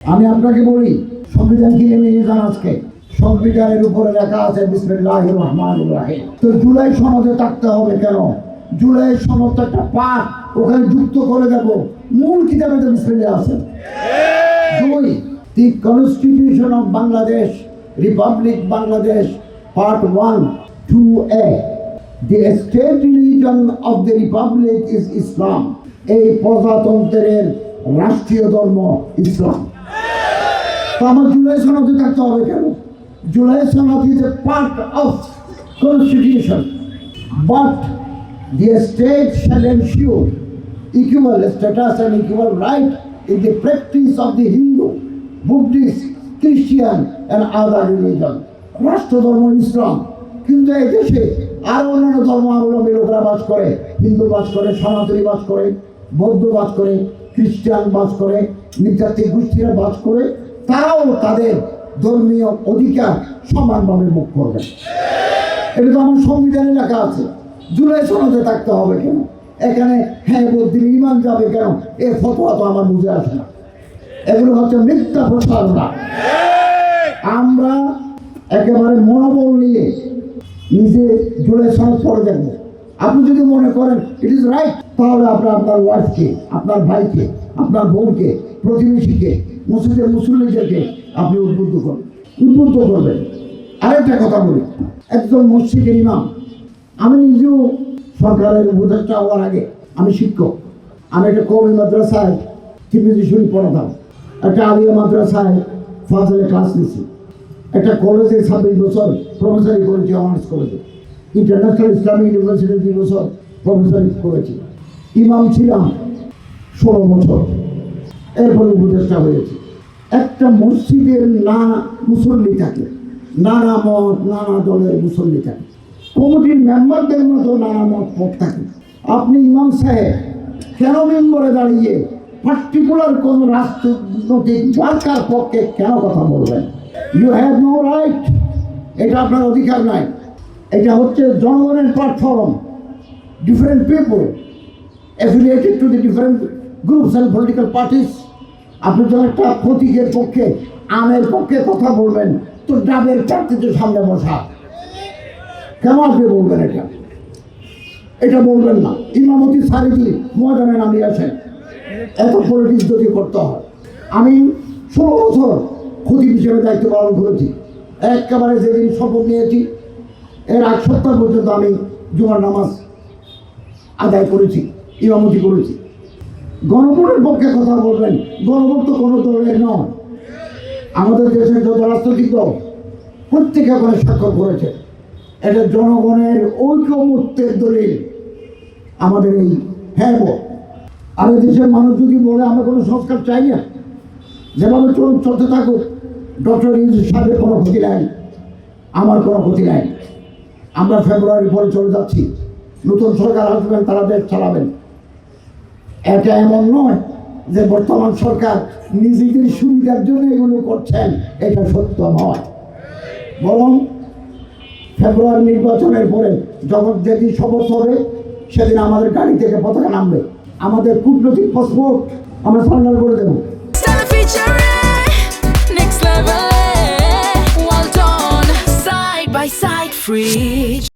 আমি আপনাকে বলি সংবিধান কি নিয়ে যান আজকে সংবিধানের উপরে লেখা আছে বিসমিল্লাহির রহমানির রহিম। তো জুলাই সনদে থাকতে হবে কেন? জুলাই সনদ একটা পাঠ ওখানে যুক্ত করে দেব, মূল কিতাবে তো বিসমিল্লাহ আছে। দুই, the constitution of Bangladesh Republic Bangladesh part 1 2A, the state religion of the republic is Islam. এই প্রজাতন্ত্রের রাষ্ট্রীয় ধর্ম ইসলাম। তো আমার জুলাই সনদে থাকতে হবে কেন? জুলাই সনদ is a part of constitution, but the state shall ensure equal status and equal right in the practice of the Hindu, Buddhist, Christian and other religion. রাষ্ট্র ধর্ম ইসলাম, কিন্তু এই দেশে আরো অন্যান্য ধর্মাবলম্বী লোকেরা বাস করে। হিন্দু বাস করে, সনাতনী বাস করে, বৌদ্ধ বাস করে, খ্রিস্টান বাস করে, নৃতাত্ত্বিক গোষ্ঠীরা বাস করে। তারাও তাদের ধর্মীয় অধিকার সমানভাবে ভোগ করবে। এটা তো আমার সংবিধানে লেখা আছে। জুলাই সনদে থাকতে হবে কেন? এখানে হ্যাঁ বলতে ইমান যাবে কেন? এই ফতোয়া তো আমার বুঝে আসে না। এগুলো হচ্ছে মিথ্যা প্রচারণা। আমরা একেবারে মনোবল নিয়ে নিজে জুলাই সনদ পড়ে দেখবো। আপনি যদি মনে করেন ইট ইজ রাইট, তাহলে আপনার ওয়াইফকে, আপনার ভাইকে, আপনার বোনকে, প্রতিবেশীকে, মসজিদের মুসল্লিদেরকে আপনি উদ্বুদ্ধ করবেন। আরেকটা কথা বলি, একজন মসজিদের ইমাম, আমি নিজেও সরকারের উপদেষ্টা হওয়ার আগে আমি শিক্ষক। আমি একটা কওমি মাদ্রাসায় তিরমিজি শরীফ পড়াতাম, একটা আলিয়া মাদ্রাসায় ফাজলে ক্লাস নিয়েছি, একটা কলেজে 26 বছর প্রফেসরি করেছি, অনার্স কলেজে, ইন্টারন্যাশনাল ইসলামিক ইউনিভার্সিটি 2 বছর প্রফেসরি করেছি, ইমাম ছিলাম 16 বছর, এরপরে উপদেষ্টা হয়েছি। একটা মসজিদের নানা মুসল্লি থাকে, নানা মত, নানা দলের মুসল্লি থাকে, কমিটির মেম্বারদের মতো নানা মত পথ থাকে। আপনি ইমাম সাহেব কেন মেম্বরে দাঁড়িয়ে পার্টিকুলার কোন রাজনৈতিক মার্কার পক্ষে কেন কথা বলবেন? You have no right. এটা আপনার অধিকার নাই। এটা হচ্ছে জনগণের platform. Different people affiliated to the different groups and political parties. আপনি যখন একটা প্রতীকের পক্ষে, আমের পক্ষে কথা বলবেন, তো ডাবের চারটিতে সামনে বসা, কেন আপনি বলবেন এটা? এটা বলবেন না। ইমামতি সারিদি ময়দানে নামিয়ে আসেন, এত পলিটিক্স যদি করতে হয়। আমি 16 বছর খতিব হিসেবে দায়িত্ব পালন করেছি। একেবারে যেদিন শপথ নিয়েছি এর 1 সপ্তাহ পর্যন্ত আমি জুমার নামাজ আদায় করেছি, ইমামতি করেছি। গণভোটের পক্ষে কথা বলবেন, গণভোট তো কোনো দলের নয়। আমাদের দেশের যত রাজনৈতিক দল প্রত্যেকে ওখানে স্বাক্ষর করেছে। এটা জনগণের ঐকমত্যের দলিল আমাদের এই হ্যাঁ ভোট। আর দেশের মানুষ যদি বলে আমরা কোনো সংস্কার চাই না, যেভাবে চলতে থাকুক, ডক্টর ইউনূস সাহেবের কোনো ক্ষতি নাই, আমার কোনো ক্ষতি নাই। আমরা ফেব্রুয়ারির পরে চলে যাচ্ছি, নতুন সরকার আসবেন, তারা দেশ চালাবেন। এটা এমন নয় যে বর্তমান সরকার নিজেদের সুবিধার জন্য এগুলো করছেন, এটা সত্য নয়। বরং ফেব্রুয়ারি নির্বাচনের পরে যখন যেদিন শপথ হবে, সেদিন আমাদের গাড়ি থেকে পতাকা নামবে, আমাদের কূটনৈতিক পাসপোর্ট আমরা সারেন্ডার করে দেবো। Well done, side by side, free.